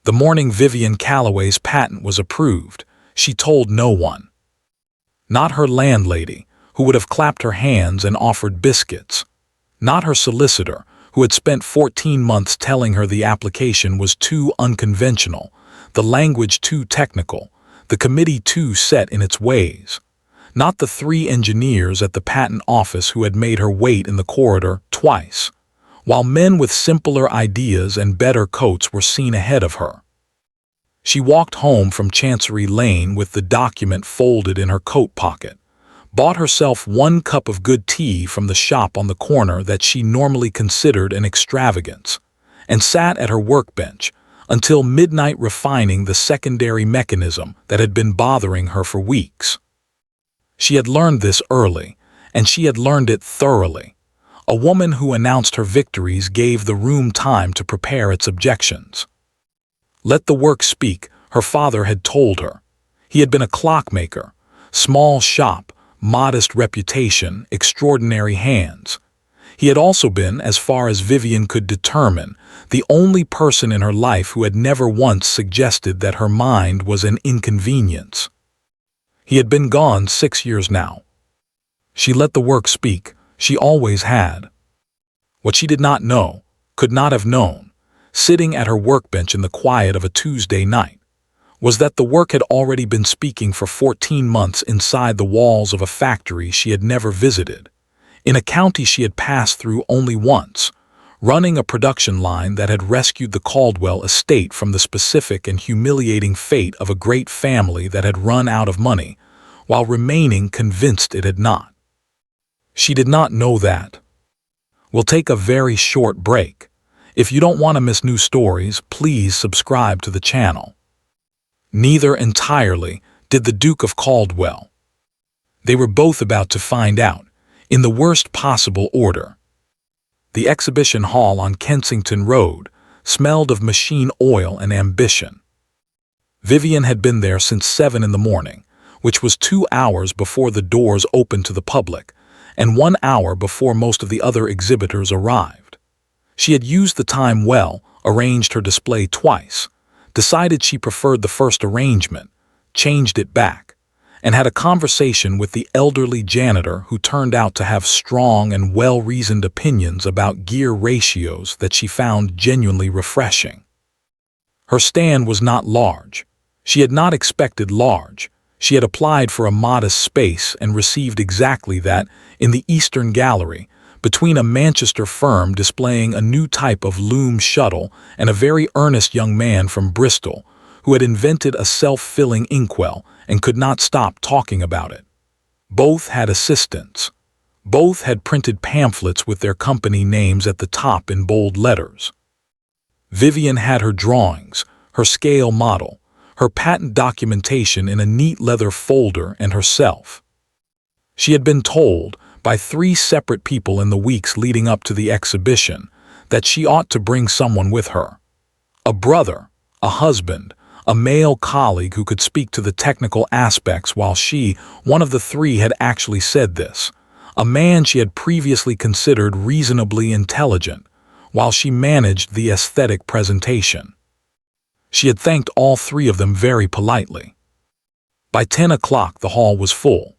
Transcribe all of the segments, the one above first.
The morning Vivian Calloway's patent was approved, she told no one. Not her landlady, who would have clapped her hands and offered biscuits. Not her solicitor, who had spent 14 months telling her the application was too unconventional, the language too technical, the committee too set in its ways. Not the 3 engineers at the patent office who had made her wait in the corridor twice, while men with simpler ideas and better coats were seen ahead of her. She walked home from Chancery Lane with the document folded in her coat pocket, bought herself 1 cup of good tea from the shop on the corner that she normally considered an extravagance, and sat at her workbench until midnight refining the secondary mechanism that had been bothering her for weeks. She had learned this early, and she had learned it thoroughly. A woman who announced her victories gave the room time to prepare its objections. Let the work speak, her father had told her. He had been a clockmaker, small shop, modest reputation, extraordinary hands. He had also been, as far as Vivian could determine, the only person in her life who had never once suggested that her mind was an inconvenience. He had been gone 6 years now. She let the work speak, she always had. What she did not know, could not have known, sitting at her workbench in the quiet of a Tuesday night, was that the work had already been speaking for 14 months inside the walls of a factory she had never visited, in a county she had passed through only once, running a production line that had rescued the Caldwell estate from the specific and humiliating fate of a great family that had run out of money, while remaining convinced it had not. She did not know that. We'll take a very short break. If you don't want to miss new stories, please subscribe to the channel. Neither entirely did the Duke of Caldwell. They were both about to find out, in the worst possible order. The exhibition hall on Kensington Road smelled of machine oil and ambition. Vivian had been there since 7 in the morning, which was 2 hours before the doors opened to the public, and 1 hour before most of the other exhibitors arrived. She had used the time well, arranged her display twice, decided she preferred the first arrangement, changed it back, and had a conversation with the elderly janitor who turned out to have strong and well-reasoned opinions about gear ratios that she found genuinely refreshing. Her stand was not large. She had not expected large. She had applied for a modest space and received exactly that in the Eastern Gallery, between a Manchester firm displaying a new type of loom shuttle and a very earnest young man from Bristol who had invented a self-filling inkwell and could not stop talking about it. Both had assistants. Both had printed pamphlets with their company names at the top in bold letters. Vivian had her drawings, her scale model, her patent documentation in a neat leather folder, and herself. She had been told, by 3 separate people in the weeks leading up to the exhibition, that she ought to bring someone with her. A brother, a husband, a male colleague who could speak to the technical aspects while she, one of the 3, had actually said this. A man she had previously considered reasonably intelligent, while she managed the aesthetic presentation. She had thanked all 3 of them very politely. By 10 o'clock the hall was full.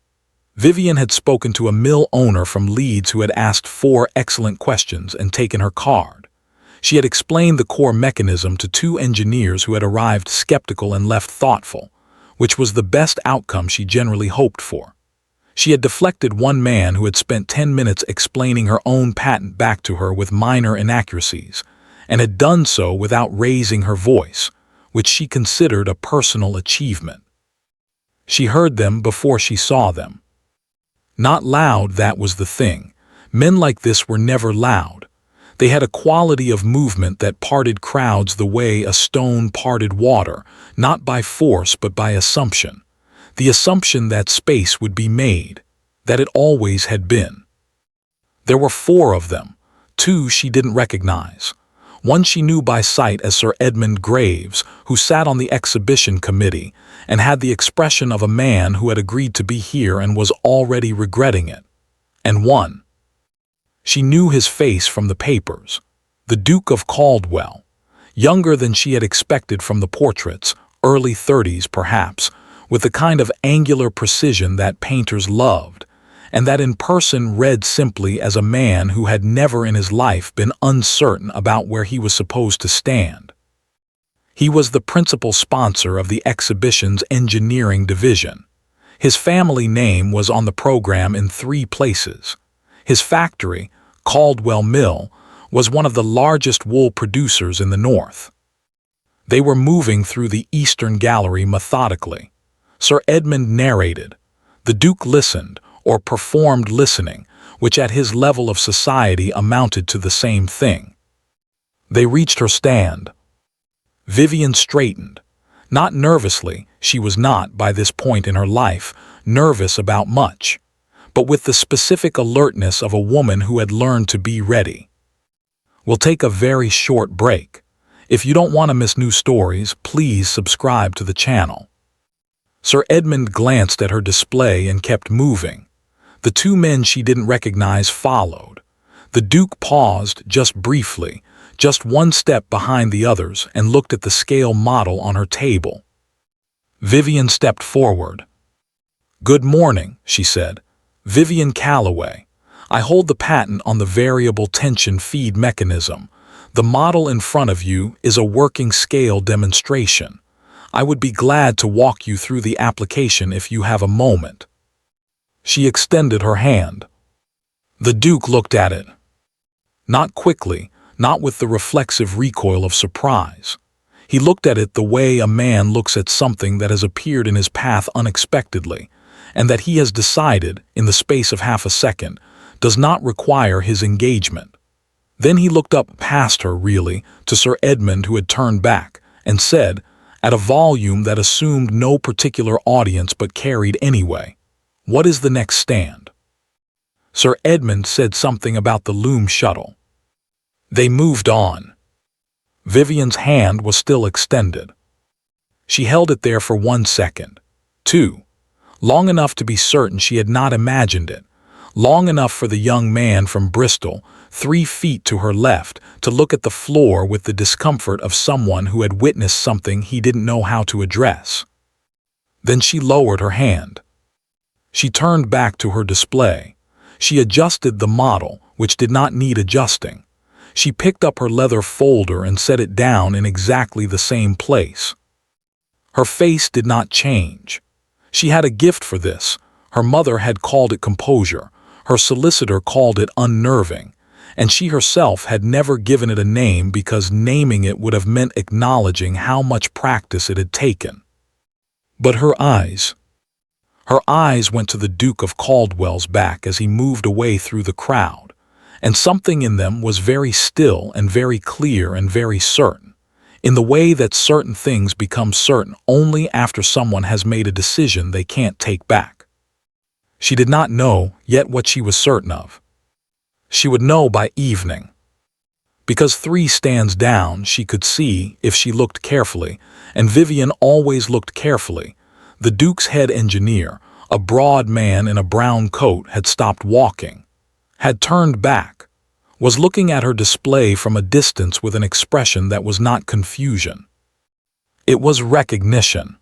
Vivian had spoken to a mill owner from Leeds who had asked 4 excellent questions and taken her card. She had explained the core mechanism to 2 engineers who had arrived skeptical and left thoughtful, which was the best outcome she generally hoped for. She had deflected 1 man who had spent 10 minutes explaining her own patent back to her with minor inaccuracies, and had done so without raising her voice, which she considered a personal achievement. She heard them before she saw them. Not loud, that was the thing. Men like this were never loud. They had a quality of movement that parted crowds the way a stone parted water, not by force but by assumption. The assumption that space would be made, that it always had been. There were 4 of them, 2 she didn't recognize. One she knew by sight as Sir Edmund Graves, who sat on the exhibition committee and had the expression of a man who had agreed to be here and was already regretting it. And one. She knew his face from the papers. The Duke of Caldwell. younger than she had expected from the portraits, early 30s perhaps, with the kind of angular precision that painters loved, and that in person read simply as a man who had never in his life been uncertain about where he was supposed to stand. He was the principal sponsor of the exhibition's engineering division. His family name was on the program in 3 places. His factory, Caldwell Mill, was one of the largest wool producers in the North. They were moving through the Eastern Gallery methodically. Sir Edmund narrated. The Duke listened, or performed listening, which at his level of society amounted to the same thing. They reached her stand. Vivian straightened. Not nervously, she was not, by this point in her life, nervous about much, but with the specific alertness of a woman who had learned to be ready. We'll take a very short break. If you don't want to miss new stories, please subscribe to the channel. Sir Edmund glanced at her display and kept moving. The 2 men she didn't recognize followed. The Duke paused just briefly, just 1 step behind the others, and looked at the scale model on her table. Vivian stepped forward. "Good morning," she said. "Vivian Callaway. I hold the patent on the variable tension feed mechanism. The model in front of you is a working scale demonstration. I would be glad to walk you through the application if you have a moment." She extended her hand. The Duke looked at it. Not quickly, not with the reflexive recoil of surprise. He looked at it the way a man looks at something that has appeared in his path unexpectedly, and that he has decided, in the space of half a second, does not require his engagement. Then he looked up past her, really, to Sir Edmund, who had turned back, and said, at a volume that assumed no particular audience but carried anyway, "What is the next stand?" Sir Edmund said something about the loom shuttle. They moved on. Vivian's hand was still extended. She held it there for 1 second, 2, long enough to be certain she had not imagined it, long enough for the young man from Bristol, 3 feet to her left, to look at the floor with the discomfort of someone who had witnessed something he didn't know how to address. Then she lowered her hand. She turned back to her display. She adjusted the model, which did not need adjusting. She picked up her leather folder and set it down in exactly the same place. Her face did not change. She had a gift for this. Her mother had called it composure. Her solicitor called it unnerving, and she herself had never given it a name because naming it would have meant acknowledging how much practice it had taken. But her eyes went to the Duke of Caldwell's back as he moved away through the crowd, and something in them was very still and very clear and very certain, in the way that certain things become certain only after someone has made a decision they can't take back. She did not know yet what she was certain of. She would know by evening. Because 3 stands down, she could see, if she looked carefully, and Vivian always looked carefully, the Duke's head engineer, a broad man in a brown coat, had stopped walking, had turned back, was looking at her display from a distance with an expression that was not confusion. It was recognition.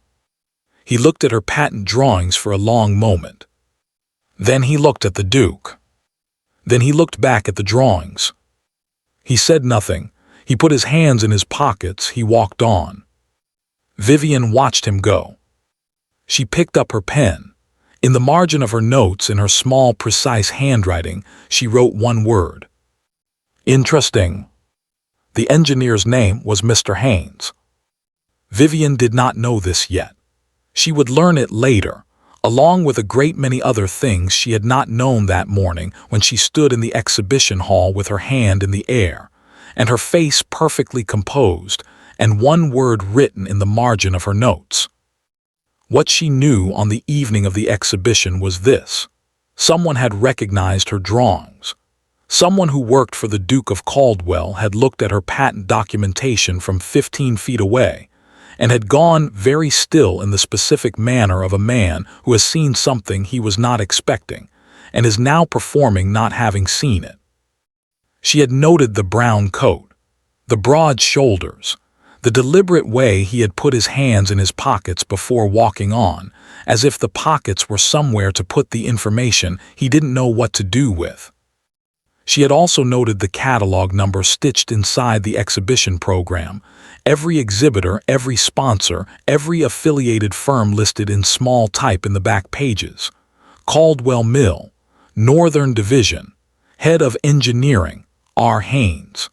He looked at her patent drawings for a long moment. Then he looked at the Duke. Then he looked back at the drawings. He said nothing. He put his hands in his pockets. He walked on. Vivian watched him go. She picked up her pen. In the margin of her notes, in her small, precise handwriting, she wrote 1 word. Interesting. The engineer's name was Mr. Haynes. Vivian did not know this yet. She would learn it later, along with a great many other things she had not known that morning when she stood in the exhibition hall with her hand in the air, and her face perfectly composed, and 1 word written in the margin of her notes. What she knew on the evening of the exhibition was this: someone had recognized her drawings. Someone who worked for the Duke of Caldwell had looked at her patent documentation from 15 feet away, and had gone very still in the specific manner of a man who has seen something he was not expecting, and is now performing not having seen it. She had noted the brown coat, the broad shoulders, The deliberate way he had put his hands in his pockets before walking on, as if the pockets were somewhere to put the information he didn't know what to do with. She had also noted the catalog number stitched inside the exhibition program, every exhibitor, every sponsor, every affiliated firm listed in small type in the back pages. Caldwell Mill, Northern Division, Head of Engineering, R. Haynes.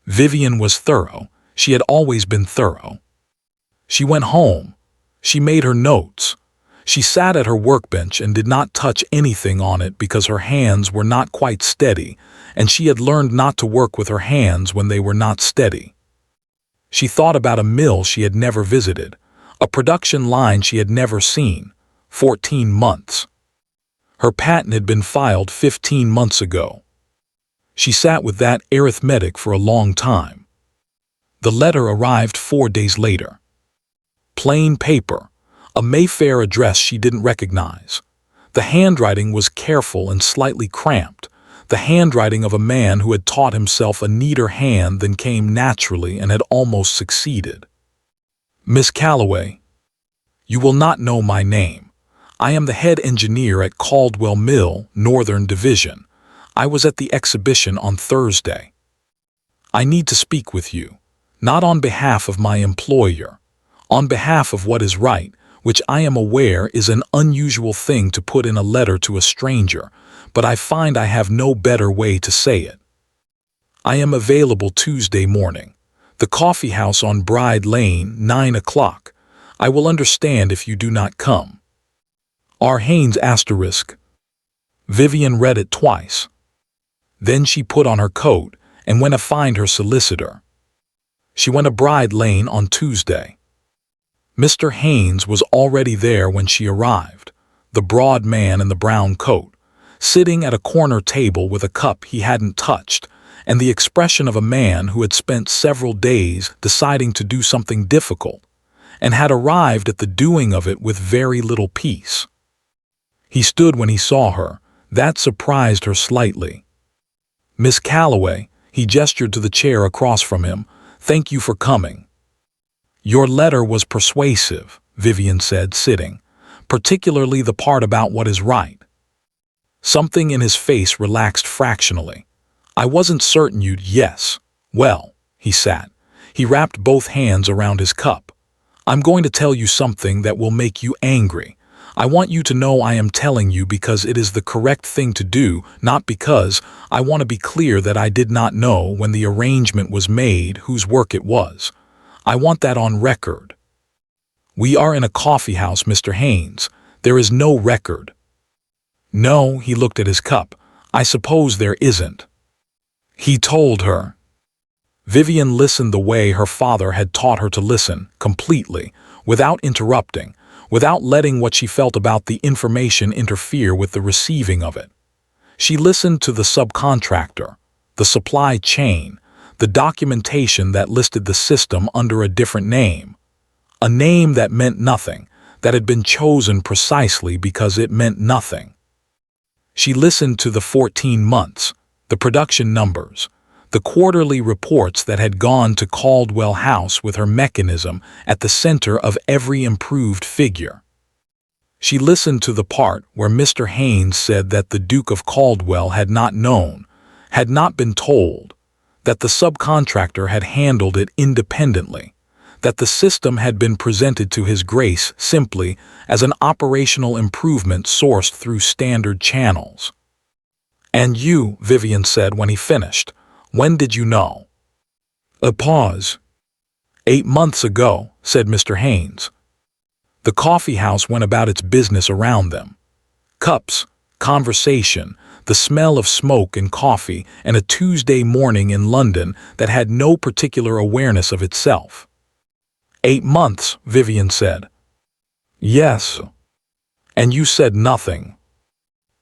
Vivian was thorough. She had always been thorough. She went home. She made her notes. She sat at her workbench and did not touch anything on it because her hands were not quite steady, and she had learned not to work with her hands when they were not steady. She thought about a mill she had never visited, a production line she had never seen, 14 months. Her patent had been filed 15 months ago. She sat with that arithmetic for a long time. The letter arrived 4 days later. Plain paper, a Mayfair address she didn't recognize. The handwriting was careful and slightly cramped, the handwriting of a man who had taught himself a neater hand than came naturally and had almost succeeded. Miss Calloway, you will not know my name. I am the head engineer at Caldwell Mill, Northern Division. I was at the exhibition on Thursday. I need to speak with you, not on behalf of my employer, on behalf of what is right, which I am aware is an unusual thing to put in a letter to a stranger, but I find I have no better way to say it. I am available Tuesday morning. The coffee house on Bride Lane, 9 o'clock. I will understand if you do not come. R. Haynes **. Vivian read it twice. Then she put on her coat and went to find her solicitor. She went to Bride Lane on Tuesday. Mr. Haynes was already there when she arrived, the broad man in the brown coat, sitting at a corner table with a cup he hadn't touched, and the expression of a man who had spent several days deciding to do something difficult, and had arrived at the doing of it with very little peace. He stood when he saw her. That surprised her slightly. Miss Calloway, he gestured to the chair across from him, thank you for coming. Your letter was persuasive, Vivian said, sitting, particularly the part about what is right. Something in his face relaxed fractionally. I wasn't certain you'd yes. Well, he sat. He wrapped both hands around his cup. I'm going to tell you something that will make you angry. I want you to know I am telling you because it is the correct thing to do, not because I want to be clear that I did not know when the arrangement was made whose work it was. I want that on record. We are in a coffee house, Mr. Haynes. There is no record. No, he looked at his cup. I suppose there isn't. He told her. Vivian listened the way her father had taught her to listen, completely, without interrupting, without letting what she felt about the information interfere with the receiving of it. She listened to the subcontractor, the supply chain, the documentation that listed the system under a different name, a name that meant nothing, that had been chosen precisely because it meant nothing. She listened to the 14 months, the production numbers, the quarterly reports that had gone to Caldwell House with her mechanism at the center of every improved figure. She listened to the part where Mr. Haynes said that the Duke of Caldwell had not known, had not been told, that the subcontractor had handled it independently, that the system had been presented to His Grace simply as an operational improvement sourced through standard channels. And you, Vivian said when he finished, when did you know? A pause. 8 months ago, said Mr. Haynes. The coffee house went about its business around them. Cups, conversation, the smell of smoke and coffee, and a Tuesday morning in London that had no particular awareness of itself. 8 months, Vivian said. Yes. And you said nothing.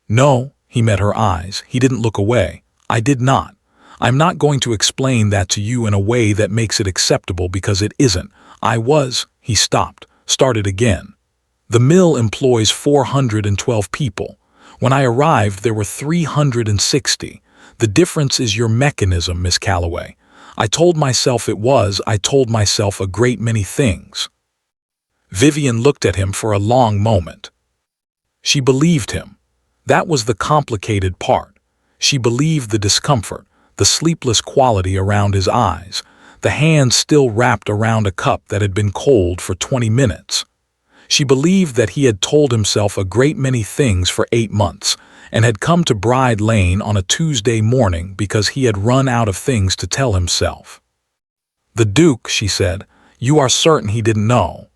No, he met her eyes. He didn't look away. I did not. I'm not going to explain that to you in a way that makes it acceptable because it isn't. He stopped, started again. The mill employs 412 people. When I arrived, there were 360. The difference is your mechanism, Miss Calloway. I told myself I told myself a great many things. Vivian looked at him for a long moment. She believed him. That was the complicated part. She believed the discomfort, the sleepless quality around his eyes, the hand still wrapped around a cup that had been cold for 20 minutes. She believed that he had told himself a great many things for 8 months and had come to Bride Lane on a Tuesday morning because he had run out of things to tell himself. "The Duke," she said, "you are certain he didn't know?"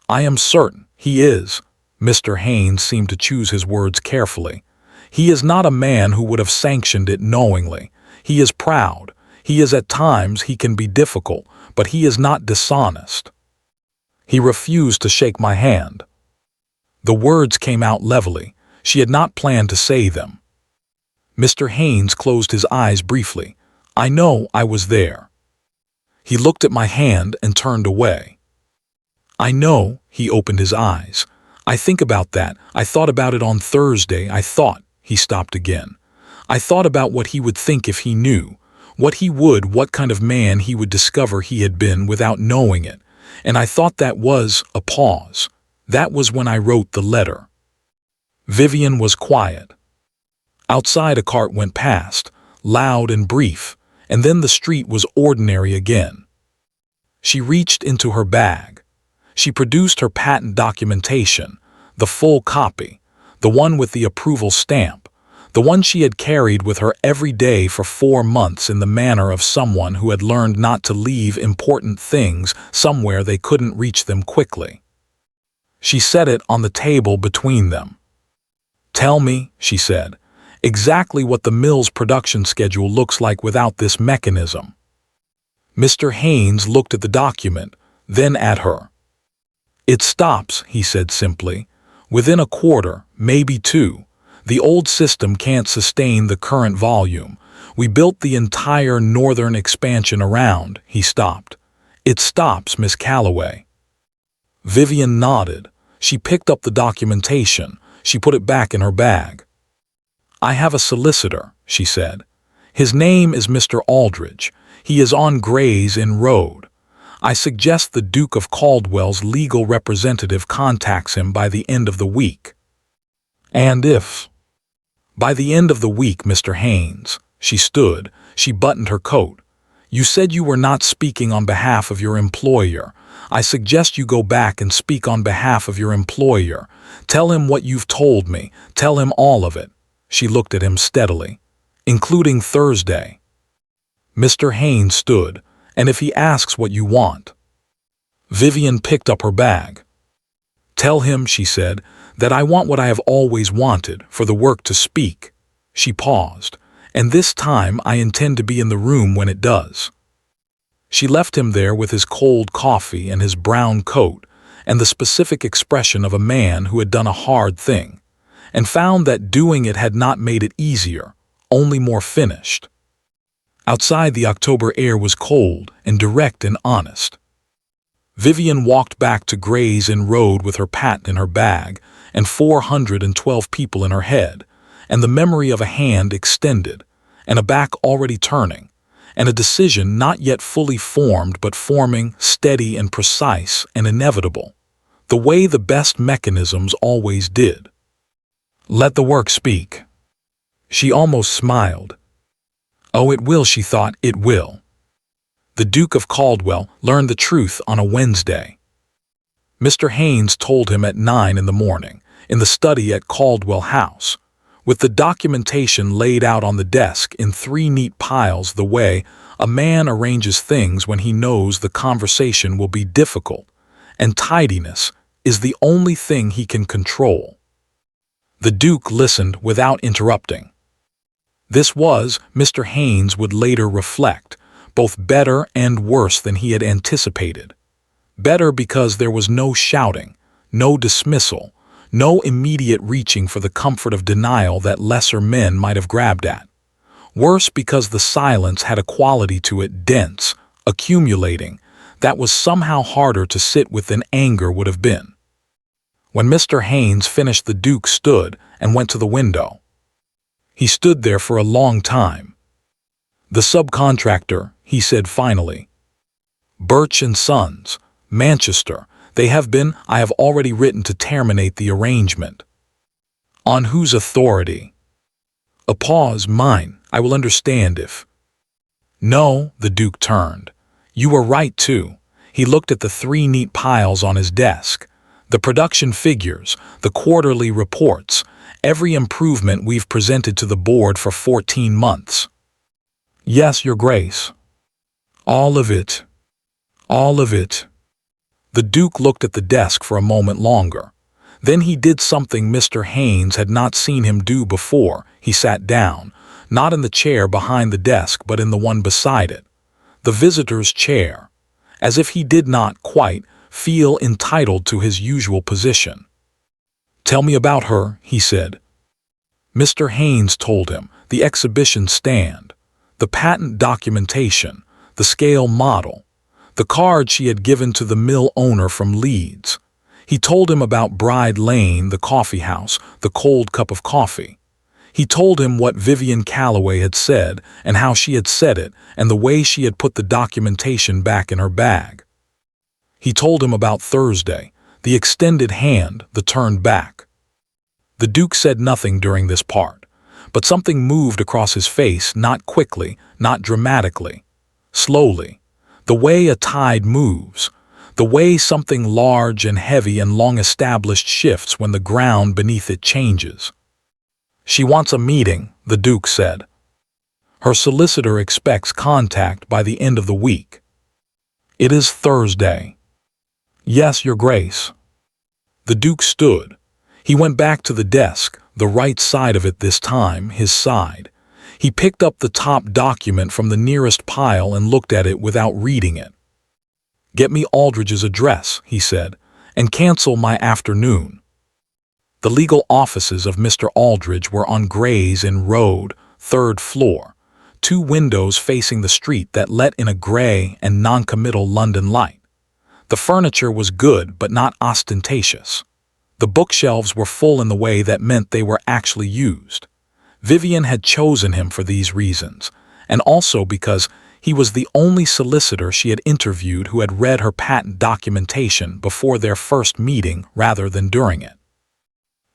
"I am certain he is." Mr. Haynes seemed to choose his words carefully. "He is not a man who would have sanctioned it knowingly. He is proud. At times he can be difficult, but he is not dishonest. He refused to shake my hand." The words came out levelly. She had not planned to say them. Mr. Haynes closed his eyes briefly. "I know I was there." He looked at my hand and turned away. "I know," he opened his eyes. "I think about that. I thought about it on Thursday. I thought," he stopped again. "I thought about what he would think if he knew, what kind of man he would discover he had been without knowing it. And I thought that was a pause. That was when I wrote the letter." Vivian was quiet. Outside a cart went past, loud and brief, and then the street was ordinary again. She reached into her bag. She produced her patent documentation, the full copy, the one with the approval stamp, the one she had carried with her every day for 4 months in the manner of someone who had learned not to leave important things somewhere they couldn't reach them quickly. She set it on the table between them. "Tell me," she said, "exactly what the mill's production schedule looks like without this mechanism." Mr. Haynes looked at the document, then at her. "It stops," he said simply, "within a quarter, maybe 2. The old system can't sustain the current volume. We built the entire northern expansion around." He stopped. "It stops, Miss Calloway." Vivian nodded. She picked up the documentation. She put it back in her bag. "I have a solicitor," she said. "His name is Mr. Aldridge. He is on Gray's Inn Road. I suggest the Duke of Caldwell's legal representative contacts him by the end of the week." "And if—" "By the end of the week, Mr. Haynes." She stood. She buttoned her coat. "You said you were not speaking on behalf of your employer. I suggest you go back and speak on behalf of your employer. Tell him what you've told me. Tell him all of it." She looked at him steadily. "Including Thursday." Mr. Haynes stood. "And if he asks what you want?" Vivian picked up her bag. "Tell him," she said, "that I want what I have always wanted, for the work to speak." She paused. "And this time I intend to be in the room when it does." She left him there with his cold coffee and his brown coat and the specific expression of a man who had done a hard thing, and found that doing it had not made it easier, only more finished. Outside, the October air was cold and direct and honest. Vivian walked back to Gray's Inn Road with her patent in her bag and 412 people in her head, and the memory of a hand extended, and a back already turning, and a decision not yet fully formed but forming, steady and precise and inevitable, the way the best mechanisms always did. Let the work speak. She almost smiled. Oh, it will, she thought, it will. The Duke of Caldwell learned the truth on a Wednesday. Mr. Haynes told him at 9 in the morning, in the study at Caldwell House, with the documentation laid out on the desk in 3 neat piles, the way a man arranges things when he knows the conversation will be difficult, and tidiness is the only thing he can control. The Duke listened without interrupting. This was, Mr. Haynes would later reflect, both better and worse than he had anticipated. Better because there was no shouting, no dismissal, no immediate reaching for the comfort of denial that lesser men might have grabbed at. Worse because the silence had a quality to it, dense, accumulating, that was somehow harder to sit with than anger would have been. When Mr. Haynes finished, the Duke stood and went to the window. He stood there for a long time. The subcontractor, he said finally. Birch and Sons, Manchester. They have been. I have already written to terminate the arrangement. On whose authority? A pause. Mine. I will understand if. No, the Duke turned. You were right, too. He looked at the 3 neat piles on his desk. The production figures, the quarterly reports, every improvement we've presented to the board for 14 months. Yes, Your Grace. All of it. All of it. The Duke looked at the desk for a moment longer. Then he did something Mr. Haynes had not seen him do before. He sat down, not in the chair behind the desk but in the one beside it, the visitor's chair, as if he did not quite feel entitled to his usual position. Tell me about her, he said. Mr. Haynes told him the exhibition stand, the patent documentation, the scale model, the card she had given to the mill owner from Leeds. He told him about Bride Lane, the coffee house, the cold cup of coffee. He told him what Vivian Calloway had said and how she had said it and the way she had put the documentation back in her bag. He told him about Thursday, the extended hand, the turned back. The Duke said nothing during this part, but something moved across his face, not quickly, not dramatically, slowly, the way a tide moves, the way something large and heavy and long-established shifts when the ground beneath it changes. She wants a meeting, the Duke said. Her solicitor expects contact by the end of the week. It is Thursday. Yes, Your Grace. The Duke stood. He went back to the desk, the right side of it this time, his side. He picked up the top document from the nearest pile and looked at it without reading it. Get me Aldridge's address, he said, and cancel my afternoon. The legal offices of Mr. Aldridge were on Gray's Inn Road, 3rd floor, 2 windows facing the street that let in a gray and non-committal London light. The furniture was good but not ostentatious. The bookshelves were full in the way that meant they were actually used. Vivian had chosen him for these reasons, and also because he was the only solicitor she had interviewed who had read her patent documentation before their first meeting rather than during it.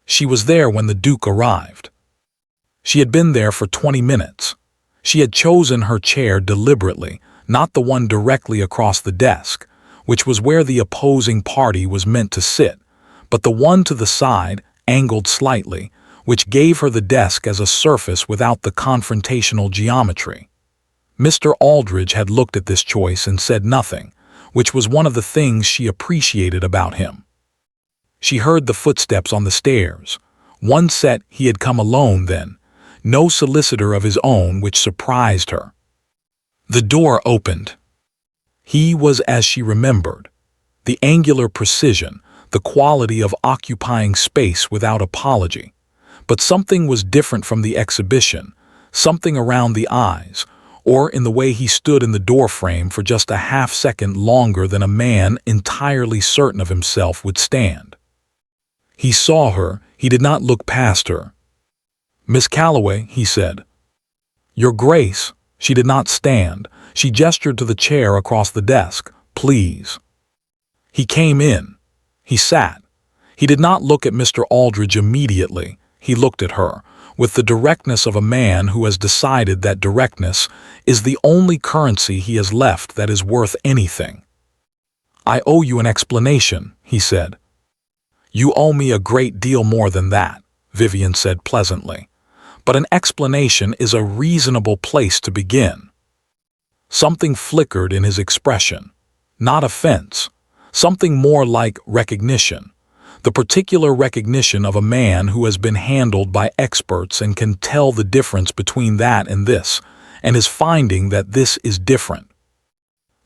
She was there when the Duke arrived. She had been there for 20 minutes. She had chosen her chair deliberately, not the one directly across the desk, which was where the opposing party was meant to sit, but the one to the side, angled slightly, which gave her the desk as a surface without the confrontational geometry. Mr. Aldridge had looked at this choice and said nothing, which was one of the things she appreciated about him. She heard the footsteps on the stairs. One set he had come alone then, no solicitor of his own, which surprised her. The door opened. He was as she remembered. The angular precision, the quality of occupying space without apology. But something was different from the exhibition, something around the eyes, or in the way he stood in the doorframe for just a half-second longer than a man entirely certain of himself would stand. He saw her, he did not look past her. Miss Calloway, he said. Your Grace. She did not stand. She gestured to the chair across the desk. Please. He came in. He sat. He did not look at Mr. Aldridge immediately. He looked at her, with the directness of a man who has decided that directness is the only currency he has left that is worth anything. I owe you an explanation, he said. You owe me a great deal more than that, Vivian said pleasantly. But an explanation is a reasonable place to begin. Something flickered in his expression. Not offense. Something more like recognition. The particular recognition of a man who has been handled by experts and can tell the difference between that and this, and is finding that this is different.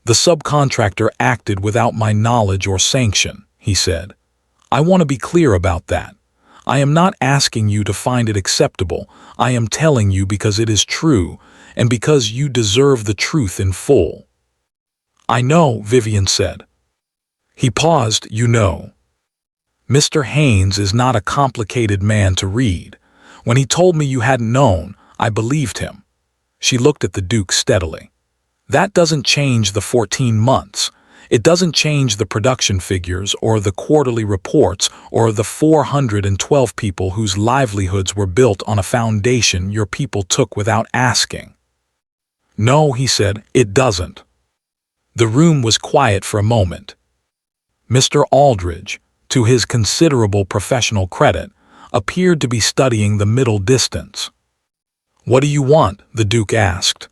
The subcontractor acted without my knowledge or sanction, he said. I want to be clear about that. I am not asking you to find it acceptable. I am telling you because it is true, and because you deserve the truth in full. I know, Vivian said. He paused, you know. Mr. Haynes is not a complicated man to read. When he told me you hadn't known, I believed him. She looked at the Duke steadily. That doesn't change the 14 months. It doesn't change the production figures or the quarterly reports or the 412 people whose livelihoods were built on a foundation your people took without asking. No, he said, it doesn't. The room was quiet for a moment. Mr. Aldridge, to his considerable professional credit, appeared to be studying the middle distance. What do you want? The Duke asked.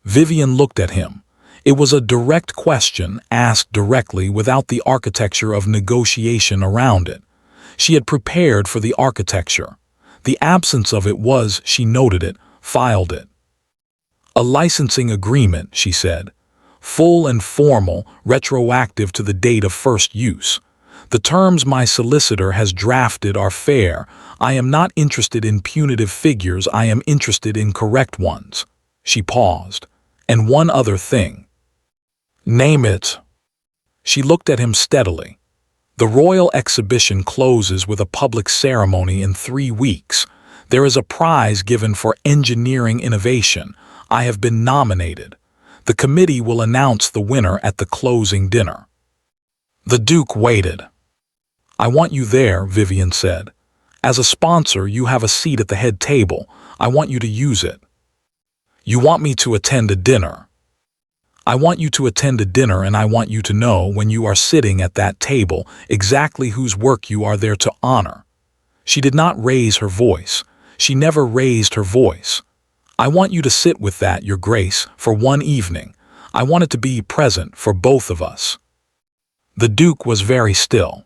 Vivian looked at him. It was a direct question asked directly without the architecture of negotiation around it. She had prepared for the architecture. The absence of it was, she noted it, filed it. A licensing agreement, she said. Full and formal, retroactive to the date of first use. The terms my solicitor has drafted are fair. I am not interested in punitive figures, I am interested in correct ones. She paused. And one other thing. Name it. She looked at him steadily. The Royal Exhibition closes with a public ceremony in 3 weeks. There is a prize given for engineering innovation. I have been nominated. The committee will announce the winner at the closing dinner. The Duke waited. I want you there, Vivian said. As a sponsor, you have a seat at the head table. I want you to use it. You want me to attend a dinner. I want you to attend a dinner, and I want you to know when you are sitting at that table exactly whose work you are there to honor. She did not raise her voice. She never raised her voice. I want you to sit with that, Your Grace, for one evening. I want it to be present for both of us. The Duke was very still.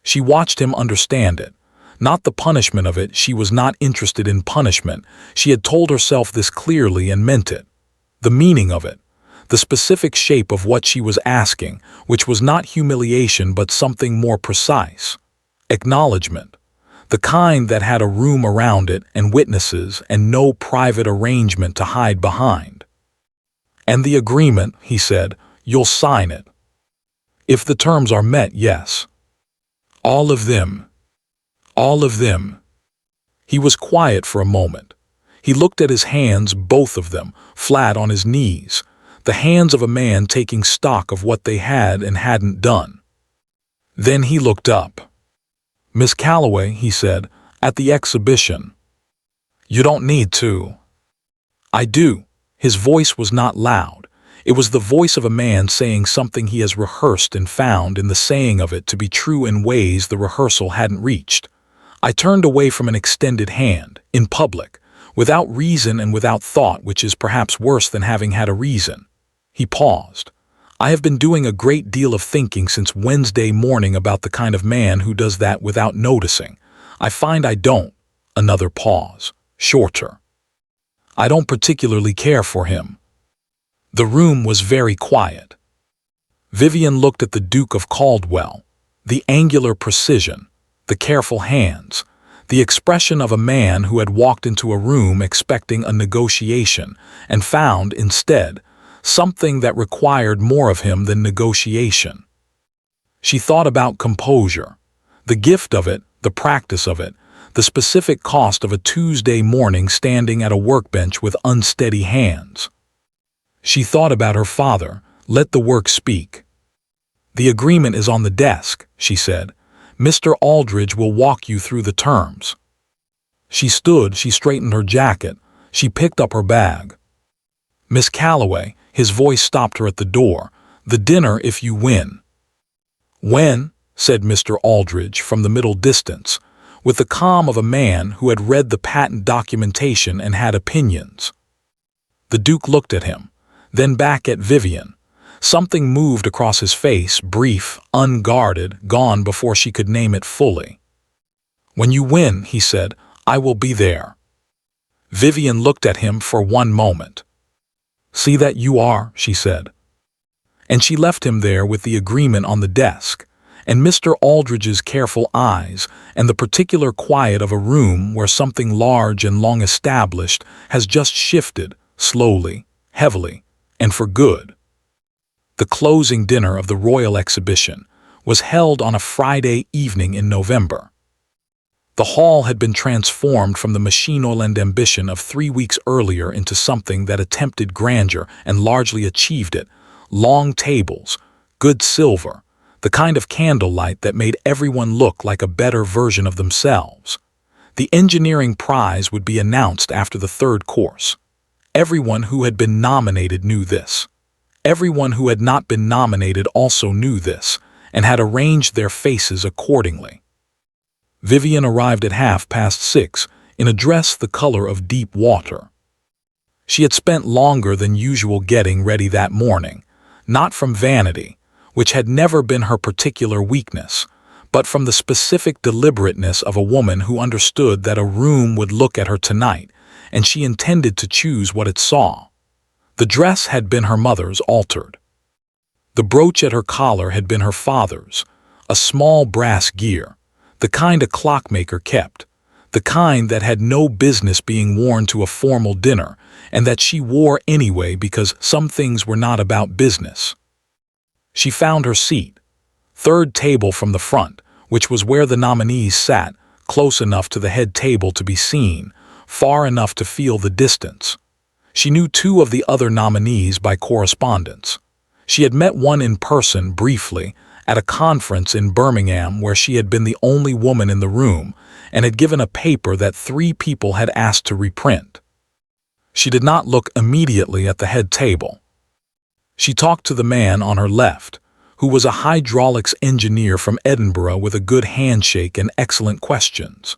She watched him understand it. Not the punishment of it, she was not interested in punishment. She had told herself this clearly and meant it. The meaning of it. The specific shape of what she was asking, which was not humiliation but something more precise. Acknowledgement. The kind that had a room around it and witnesses and no private arrangement to hide behind. And the agreement, he said, you'll sign it. If the terms are met, yes. All of them. All of them. He was quiet for a moment. He looked at his hands, both of them, flat on his knees, the hands of a man taking stock of what they had and hadn't done. Then he looked up. Miss Calloway, he said, at the exhibition. You don't need to. I do. His voice was not loud. It was the voice of a man saying something he has rehearsed and found in the saying of it to be true in ways the rehearsal hadn't reached. I turned away from an extended hand, in public, without reason and without thought, which is perhaps worse than having had a reason. He paused. I have been doing a great deal of thinking since Wednesday morning about the kind of man who does that without noticing. I find I don't. Another pause. Shorter. I don't particularly care for him. The room was very quiet. Vivian looked at the Duke of Caldwell. The angular precision, the careful hands, the expression of a man who had walked into a room expecting a negotiation and found, instead, something that required more of him than negotiation. She thought about composure, the gift of it, the practice of it, the specific cost of a Tuesday morning standing at a workbench with unsteady hands. She thought about her father, let the work speak. The agreement is on the desk, she said. Mr. Aldridge will walk you through the terms. She stood, she straightened her jacket, she picked up her bag. Miss Calloway, his voice stopped her at the door, the dinner if you win. When? Said Mr. Aldridge from the middle distance, with the calm of a man who had read the patent documentation and had opinions. The Duke looked at him, then back at Vivian. Something moved across his face, brief, unguarded, gone before she could name it fully. When you win, he said, I will be there. Vivian looked at him for one moment. See that you are, she said. And she left him there with the agreement on the desk, and Mr. Aldridge's careful eyes, and the particular quiet of a room where something large and long established has just shifted, slowly, heavily, and for good. The closing dinner of the Royal Exhibition was held on a Friday evening in November. The hall had been transformed from the machine-oiled ambition of 3 weeks earlier into something that attempted grandeur and largely achieved it. Long tables, good silver, the kind of candlelight that made everyone look like a better version of themselves. The engineering prize would be announced after the third course. Everyone who had been nominated knew this. Everyone who had not been nominated also knew this, and had arranged their faces accordingly. Vivian arrived at 6:30 in a dress the color of deep water. She had spent longer than usual getting ready that morning, not from vanity, which had never been her particular weakness, but from the specific deliberateness of a woman who understood that a room would look at her tonight, and she intended to choose what it saw. The dress had been her mother's, altered. The brooch at her collar had been her father's, a small brass gear, the kind a clockmaker kept, the kind that had no business being worn to a formal dinner, and that she wore anyway because some things were not about business. She found her seat, third table from the front, which was where the nominees sat, close enough to the head table to be seen, far enough to feel the distance. She knew 2 of the other nominees by correspondence. She had met one in person briefly at a conference in Birmingham where she had been the only woman in the room and had given a paper that 3 people had asked to reprint. She did not look immediately at the head table. She talked to the man on her left, who was a hydraulics engineer from Edinburgh with a good handshake and excellent questions.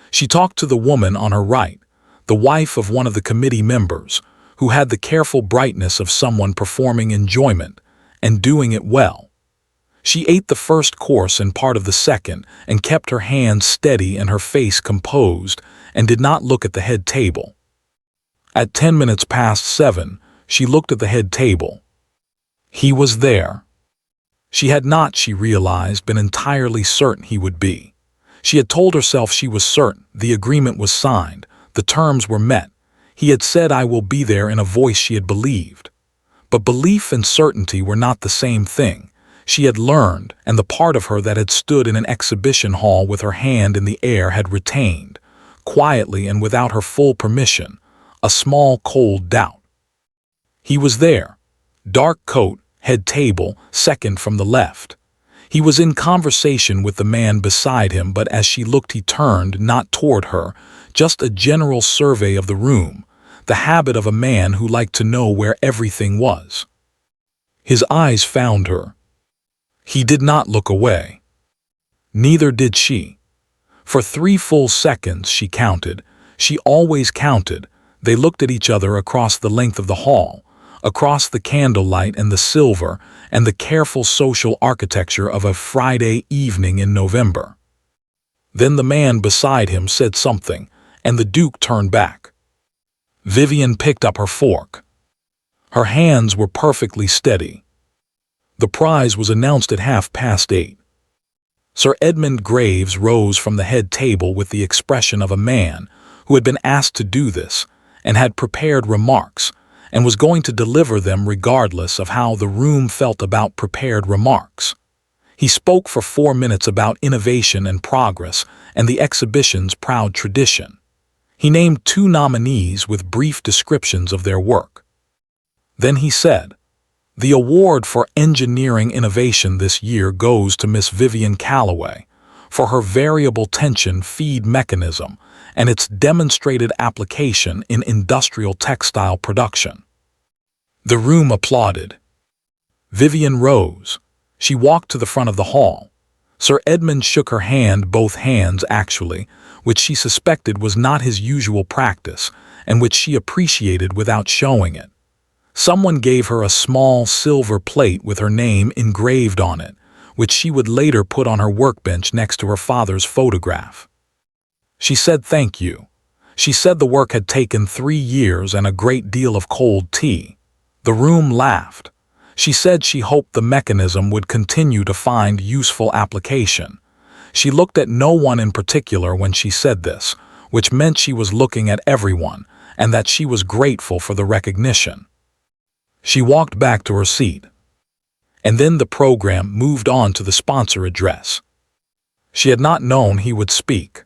She talked to the woman on her right, the wife of one of the committee members, who had the careful brightness of someone performing enjoyment and doing it well. She ate the first course and part of the second and kept her hands steady and her face composed and did not look at the head table. At 7:10, she looked at the head table. He was there. She had not, she realized, been entirely certain he would be. She had told herself she was certain, the agreement was signed, the terms were met. He had said, "I will be there," in a voice she had believed. But belief and certainty were not the same thing. She had learned, and the part of her that had stood in an exhibition hall with her hand in the air had retained, quietly and without her full permission, a small cold doubt. He was there. Dark coat, head table, second from the left. He was in conversation with the man beside him, but as she looked he turned, not toward her, just a general survey of the room, the habit of a man who liked to know where everything was. His eyes found her. He did not look away. Neither did she. For 3 full seconds she counted. She always counted. They looked at each other across the length of the hall, across the candlelight and the silver and the careful social architecture of a Friday evening in November. Then the man beside him said something, and the Duke turned back. Vivian picked up her fork. Her hands were perfectly steady. The prize was announced at 8:30. Sir Edmund Graves rose from the head table with the expression of a man who had been asked to do this and had prepared remarks and was going to deliver them regardless of how the room felt about prepared remarks. He spoke for 4 minutes about innovation and progress and the exhibition's proud tradition. He named 2 nominees with brief descriptions of their work. Then he said, "The award for engineering innovation this year goes to Miss Vivian Callaway for her variable tension feed mechanism and its demonstrated application in industrial textile production." The room applauded. Vivian rose. She walked to the front of the hall. Sir Edmund shook her hand, both hands actually, which she suspected was not his usual practice and which she appreciated without showing it. Someone gave her a small silver plate with her name engraved on it, which she would later put on her workbench next to her father's photograph. She said thank you. She said the work had taken 3 years and a great deal of cold tea. The room laughed. She said she hoped the mechanism would continue to find useful application. She looked at no one in particular when she said this, which meant she was looking at everyone and that she was grateful for the recognition. She walked back to her seat. And then the program moved on to the sponsor address. She had not known he would speak.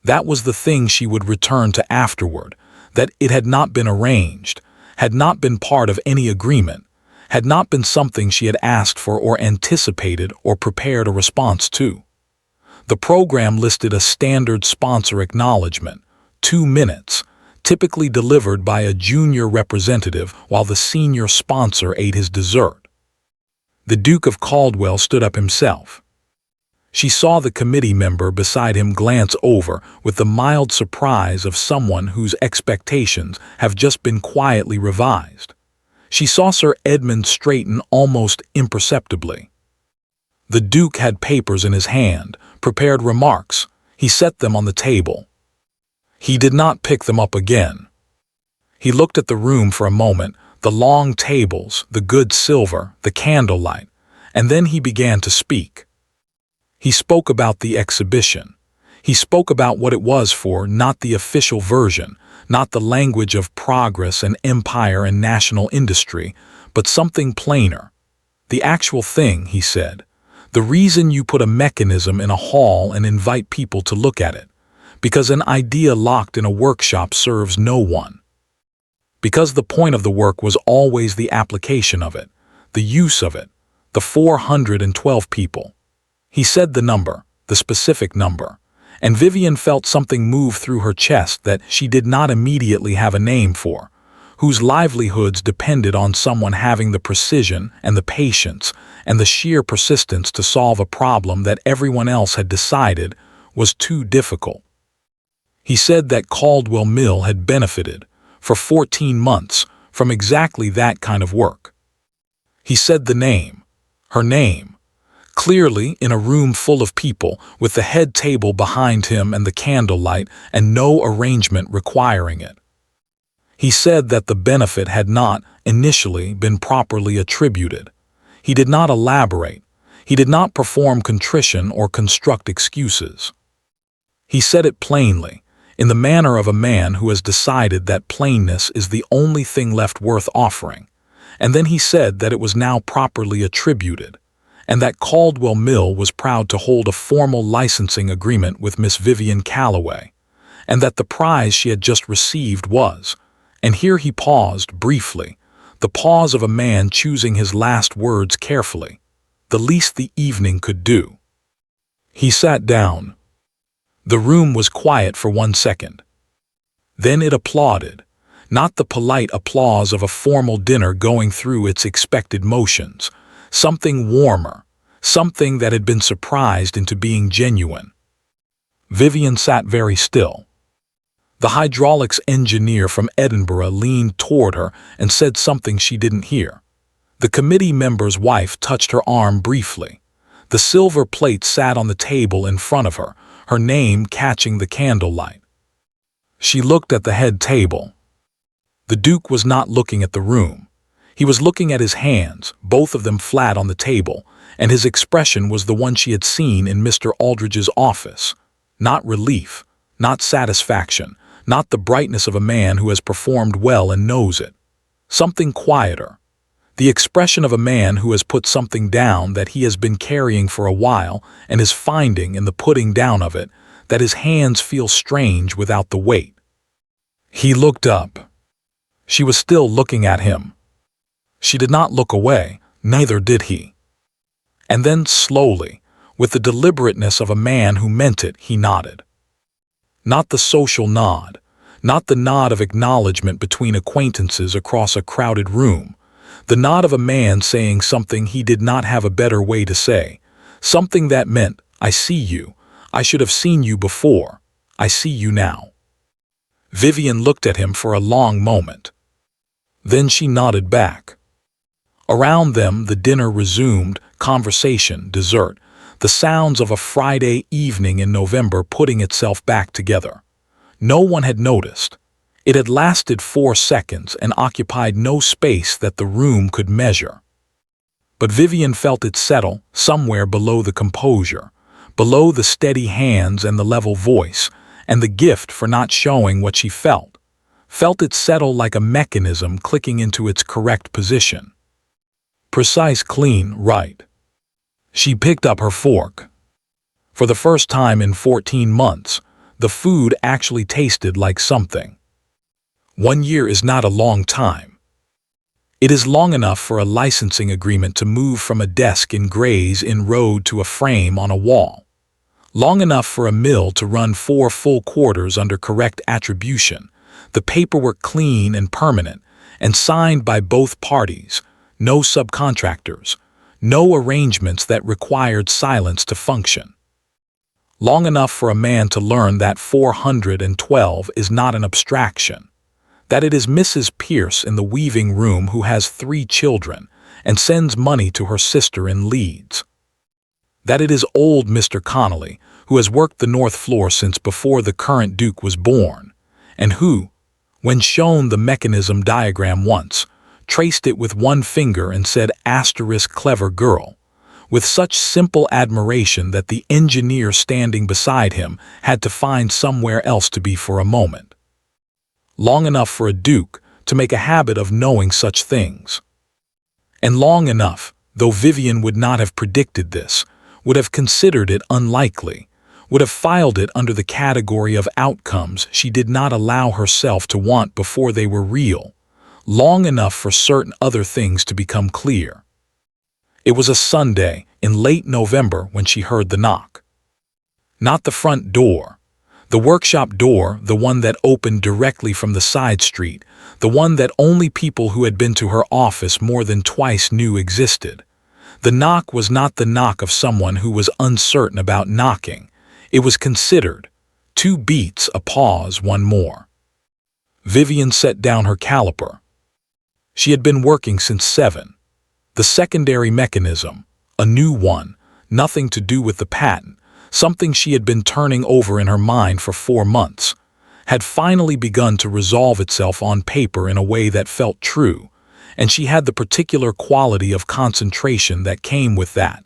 That was the thing she would return to afterward, that it had not been arranged, had not been part of any agreement, had not been something she had asked for or anticipated or prepared a response to. The program listed a standard sponsor acknowledgement, 2 minutes, typically delivered by a junior representative while the senior sponsor ate his dessert. The Duke of Caldwell stood up himself. She saw the committee member beside him glance over with the mild surprise of someone whose expectations have just been quietly revised. She saw Sir Edmund straighten almost imperceptibly. The Duke had papers in his hand, prepared remarks. He set them on the table. He did not pick them up again. He looked at the room for a moment, the long tables, the good silver, the candlelight, and then he began to speak. He spoke about the exhibition. He spoke about what it was for, not the official version, not the language of progress and empire and national industry, but something plainer. The actual thing, he said. The reason you put a mechanism in a hall and invite people to look at it. Because an idea locked in a workshop serves no one. Because the point of the work was always the application of it, the use of it, the 412 people. He said the number, the specific number, and Vivian felt something move through her chest that she did not immediately have a name for, whose livelihoods depended on someone having the precision and the patience and the sheer persistence to solve a problem that everyone else had decided was too difficult. He said that Caldwell Mill had benefited, for 14 months, from exactly that kind of work. He said the name, her name, clearly in a room full of people with the head table behind him and the candlelight and no arrangement requiring it. He said that the benefit had not, initially, been properly attributed. He did not elaborate. He did not perform contrition or construct excuses. He said it plainly, in the manner of a man who has decided that plainness is the only thing left worth offering, and then he said that it was now properly attributed, and that Caldwell Mill was proud to hold a formal licensing agreement with Miss Vivian Calloway, and that the prize she had just received was, and here he paused briefly, the pause of a man choosing his last words carefully, the least the evening could do. He sat down. The room was quiet for 1 second. Then it applauded, not the polite applause of a formal dinner going through its expected motions, something warmer, something that had been surprised into being genuine. Vivian sat very still. The hydraulics engineer from Edinburgh leaned toward her and said something she didn't hear. The committee member's wife touched her arm briefly. The silver plate sat on the table in front of her, her name catching the candlelight. She looked at the head table. The Duke was not looking at the room. He was looking at his hands, both of them flat on the table, and his expression was the one she had seen in Mr. Aldridge's office. Not relief, not satisfaction, not the brightness of a man who has performed well and knows it. Something quieter. The expression of a man who has put something down that he has been carrying for a while and is finding in the putting down of it that his hands feel strange without the weight. He looked up. She was still looking at him. She did not look away, neither did he. And then slowly, with the deliberateness of a man who meant it, he nodded. Not the social nod, not the nod of acknowledgement between acquaintances across a crowded room, the nod of a man saying something he did not have a better way to say, something that meant, I see you, I should have seen you before, I see you now. Vivian looked at him for a long moment. Then she nodded back. Around them the dinner resumed, conversation, dessert, the sounds of a Friday evening in November putting itself back together. No one had noticed. It had lasted 4 seconds and occupied no space that the room could measure. But Vivian felt it settle somewhere below the composure, below the steady hands and the level voice, and the gift for not showing what she felt it settle like a mechanism clicking into its correct position. Precise, clean, right. She picked up her fork. For the first time in 14 months, The food actually tasted like something. 1 year is not a long time. It is long enough for a licensing agreement to move from a desk in Gray's Inn Road to a frame on a wall. Long enough for a mill to run 4 full quarters under correct attribution, the paperwork clean and permanent, and signed by both parties, no subcontractors, no arrangements that required silence to function. Long enough for a man to learn that 412 is not an abstraction, that it is Mrs. Pierce in the weaving room who has 3 children and sends money to her sister in Leeds, that it is old Mr. Connolly, who has worked the north floor since before the current Duke was born, and who, when shown the mechanism diagram once, traced it with one finger and said "clever girl," with such simple admiration that the engineer standing beside him had to find somewhere else to be for a moment. Long enough for a Duke to make a habit of knowing such things. And long enough, though Vivian would not have predicted this, would have considered it unlikely, would have filed it under the category of outcomes she did not allow herself to want before they were real, long enough for certain other things to become clear. It was a Sunday in late November when she heard the knock. Not the front door. The workshop door, the one that opened directly from the side street, the one that only people who had been to her office more than twice knew existed. The knock was not the knock of someone who was uncertain about knocking. It was considered. 2 beats, a pause, 1 more. Vivian set down her caliper. She had been working since 7. The secondary mechanism, a new one, nothing to do with the patent, something she had been turning over in her mind for 4 months, had finally begun to resolve itself on paper in a way that felt true, and she had the particular quality of concentration that came with that,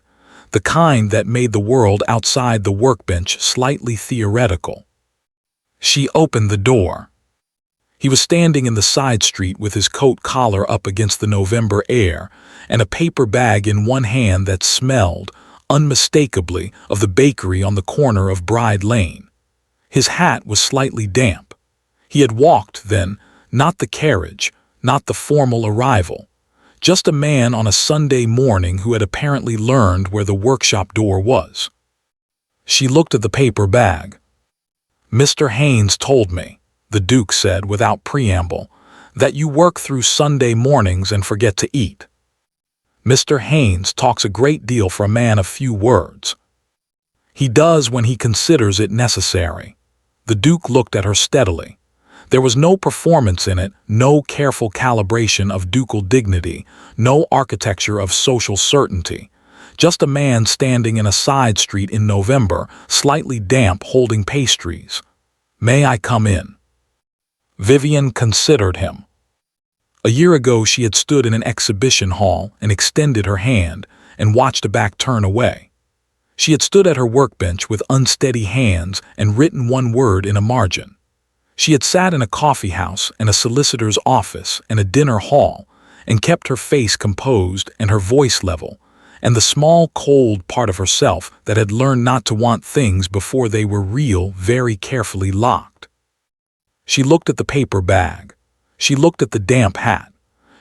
the kind that made the world outside the workbench slightly theoretical. She opened the door. He was standing in the side street with his coat collar up against the November air and a paper bag in one hand that smelled, unmistakably, of the bakery on the corner of Bride Lane. His hat was slightly damp. He had walked, then, not the carriage, not the formal arrival, just a man on a Sunday morning who had apparently learned where the workshop door was. She looked at the paper bag. "Mr. Haynes told me," the Duke said without preamble, "that you work through Sunday mornings and forget to eat. Mr. Haynes talks a great deal for a man of few words. He does when he considers it necessary." The Duke looked at her steadily. There was no performance in it, no careful calibration of ducal dignity, no architecture of social certainty. Just a man standing in a side street in November, slightly damp, holding pastries. "May I come in?" Vivian considered him. A year ago she had stood in an exhibition hall and extended her hand and watched a back turn away. She had stood at her workbench with unsteady hands and written one word in a margin. She had sat in a coffee house and a solicitor's office and a dinner hall and kept her face composed and her voice level, and the small cold part of herself that had learned not to want things before they were real very carefully locked. She looked at the paper bag. She looked at the damp hat.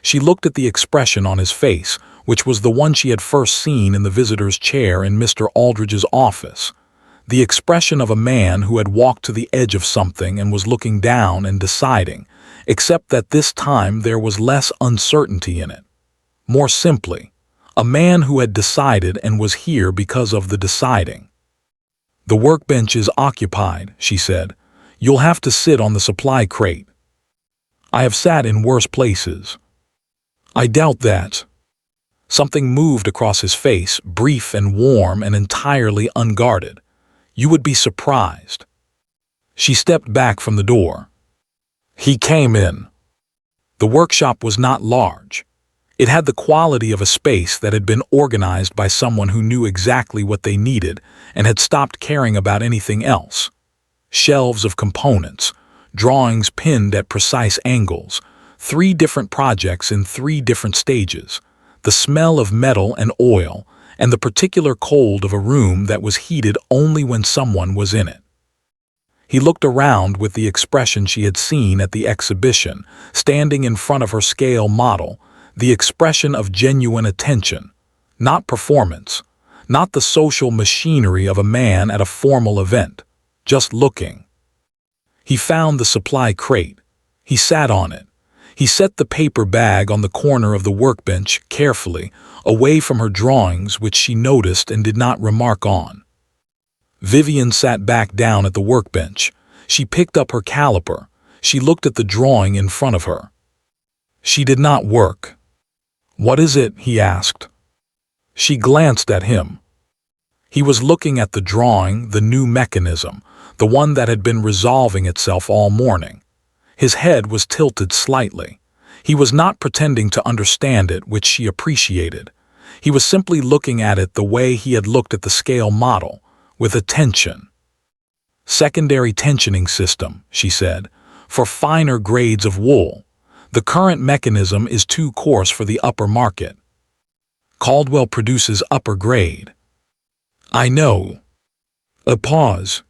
She looked at the expression on his face, which was the one she had first seen in the visitor's chair in Mr. Aldridge's office. The expression of a man who had walked to the edge of something and was looking down and deciding, except that this time there was less uncertainty in it. More simply, a man who had decided and was here because of the deciding. "The workbench is occupied," she said. "You'll have to sit on the supply crate." "I have sat in worse places." "I doubt that." Something moved across his face, brief and warm and entirely unguarded. "You would be surprised." She stepped back from the door. He came in. The workshop was not large. It had the quality of a space that had been organized by someone who knew exactly what they needed and had stopped caring about anything else. Shelves of components, drawings pinned at precise angles, 3 different projects in 3 different stages, the smell of metal and oil, and the particular cold of a room that was heated only when someone was in it. He looked around with the expression she had seen at the exhibition, standing in front of her scale model, the expression of genuine attention, not performance, not the social machinery of a man at a formal event, just looking. He found the supply crate. He sat on it. He set the paper bag on the corner of the workbench carefully, away from her drawings which she noticed and did not remark on. Vivian sat back down at the workbench. She picked up her caliper. She looked at the drawing in front of her. She did not work. "What is it?" he asked. She glanced at him. He was looking at the drawing, the new mechanism, the one that had been resolving itself all morning. His head was tilted slightly. He was not pretending to understand it, which she appreciated. He was simply looking at it the way he had looked at the scale model, with attention. "Secondary tensioning system," she said, "for finer grades of wool. The current mechanism is too coarse for the upper market. Caldwell produces upper grade." "I know." A pause.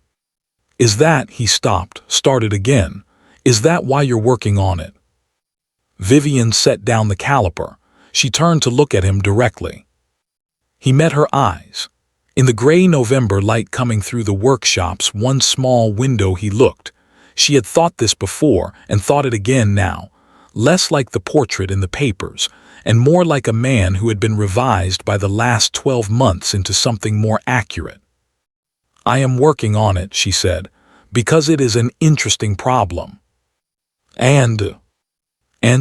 "Is that," he stopped, started again, "is that why you're working on it?" Vivian set down the caliper. She turned to look at him directly. He met her eyes. In the gray November light coming through the workshop's one small window he looked. She had thought this before and thought it again now, less like the portrait in the papers, and more like a man who had been revised by the last 12 months into something more accurate. "I am working on it," she said, "because it is an interesting problem." And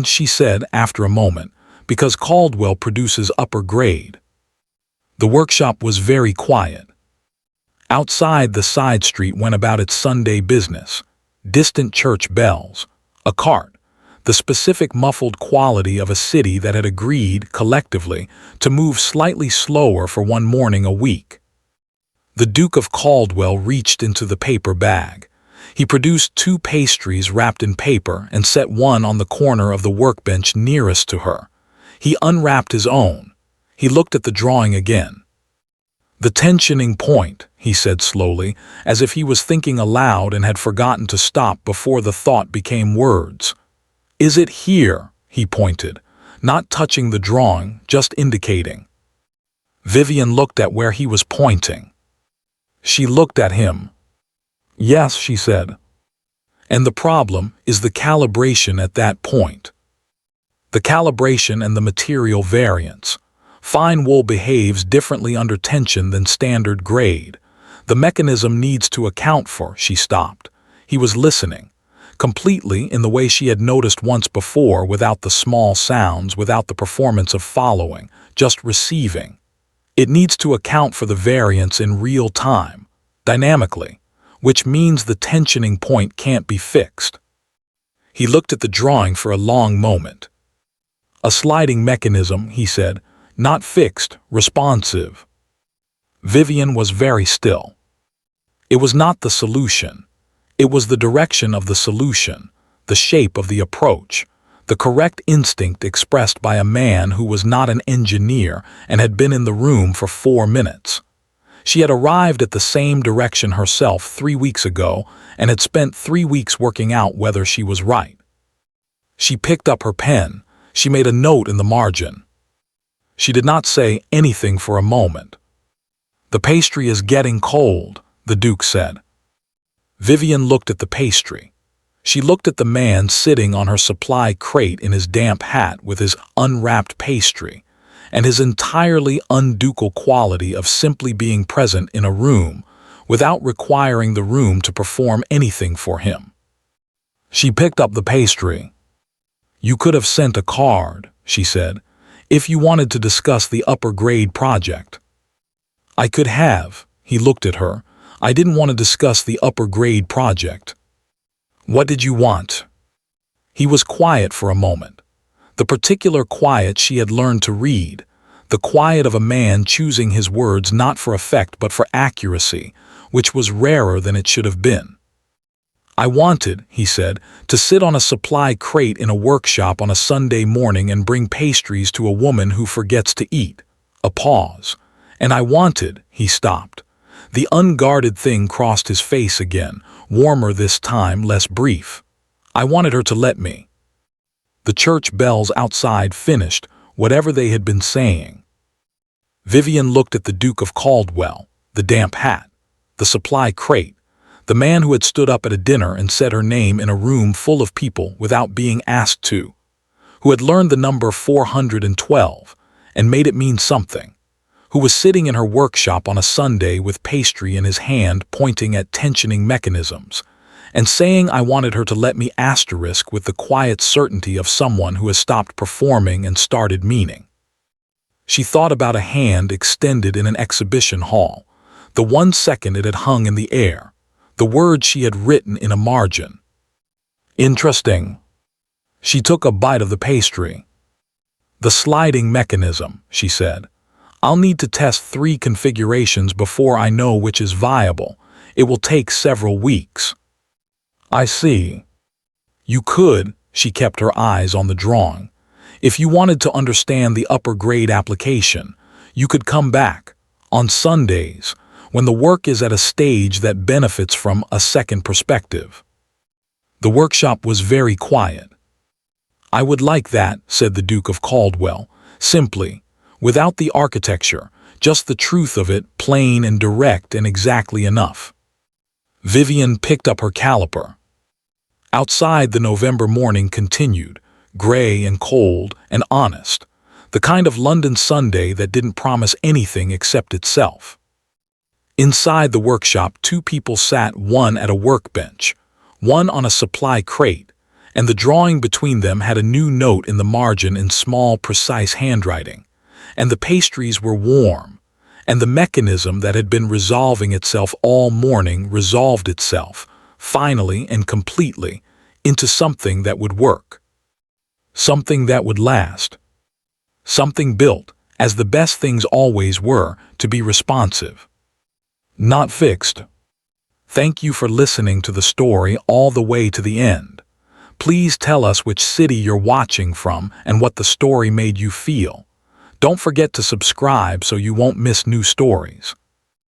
she said after a moment, "because Caldwell produces upper grade." The workshop was very quiet. Outside, the side street went about its Sunday business. Distant church bells. A cart. The specific muffled quality of a city that had agreed, collectively, to move slightly slower for one morning a week. The Duke of Caldwell reached into the paper bag. He produced 2 pastries wrapped in paper and set one on the corner of the workbench nearest to her. He unwrapped his own. He looked at the drawing again. "The tensioning point," he said slowly, as if he was thinking aloud and had forgotten to stop before the thought became words. "Is it here?" he pointed, not touching the drawing, just indicating. Vivian looked at where he was pointing. She looked at him. "Yes," she said. "And the problem is the calibration at that point. The calibration and the material variance. Fine wool behaves differently under tension than standard grade. The mechanism needs to account for." She stopped. He was listening, completely in the way she had noticed once before, without the small sounds, without the performance of following, just receiving. It needs to account for the variance in real time, dynamically, which means the tensioning point can't be fixed. He looked at the drawing for a long moment. "A sliding mechanism," he said, "not fixed, responsive." Vivian was very still. It was not the solution. It was the direction of the solution, the shape of the approach, the correct instinct expressed by a man who was not an engineer and had been in the room for 4 minutes. She had arrived at the same direction herself 3 weeks ago and had spent 3 weeks working out whether she was right. She picked up her pen. She made a note in the margin. She did not say anything for a moment. "The pastry is getting cold," the Duke said. Vivian looked at the pastry. She looked at the man sitting on her supply crate in his damp hat with his unwrapped pastry, and his entirely unducal quality of simply being present in a room without requiring the room to perform anything for him. She picked up the pastry. "You could have sent a card," she said, "if you wanted to discuss the upper grade project." "I could have." He looked at her. "I didn't want to discuss the upper grade project." "What did you want?" He was quiet for a moment. The particular quiet she had learned to read, the quiet of a man choosing his words not for effect but for accuracy, which was rarer than it should have been. "I wanted," he said, "to sit on a supply crate in a workshop on a Sunday morning and bring pastries to a woman who forgets to eat." A pause. "And I wanted," he stopped, The unguarded thing crossed his face again, warmer this time, less brief. I wanted her to let me. The church bells outside finished whatever they had been saying. Vivian looked at the Duke of Caldwell, the damp hat, the supply crate, the man who had stood up at a dinner and said her name in a room full of people without being asked to, who had learned the number 412 and made it mean something, who was sitting in her workshop on a Sunday with pastry in his hand pointing at tensioning mechanisms, and saying I wanted her to let me asterisk with the quiet certainty of someone who has stopped performing and started meaning. She thought about a hand extended in an exhibition hall, the 1 second it had hung in the air, the words she had written in a margin. Interesting. She took a bite of the pastry. The sliding mechanism, she said. I'll need to test 3 configurations before I know which is viable. It will take several weeks. I see. You could, she kept her eyes on the drawing. If you wanted to understand the upper grade application, you could come back, on Sundays, when the work is at a stage that benefits from a second perspective. The workshop was very quiet. I would like that, said the Duke of Caldwell, simply, without the architecture, just the truth of it, plain and direct and exactly enough. Vivian picked up her caliper. Outside, the November morning continued, gray and cold and honest, the kind of London Sunday that didn't promise anything except itself. Inside the workshop, 2 people sat, one at a workbench, one on a supply crate, and the drawing between them had a new note in the margin in small, precise handwriting. And the pastries were warm, and the mechanism that had been resolving itself all morning resolved itself, finally and completely, into something that would work. Something that would last. Something built, as the best things always were, to be responsive. Not fixed. Thank you for listening to the story all the way to the end. Please tell us which city you're watching from and what the story made you feel. Don't forget to subscribe so you won't miss new stories.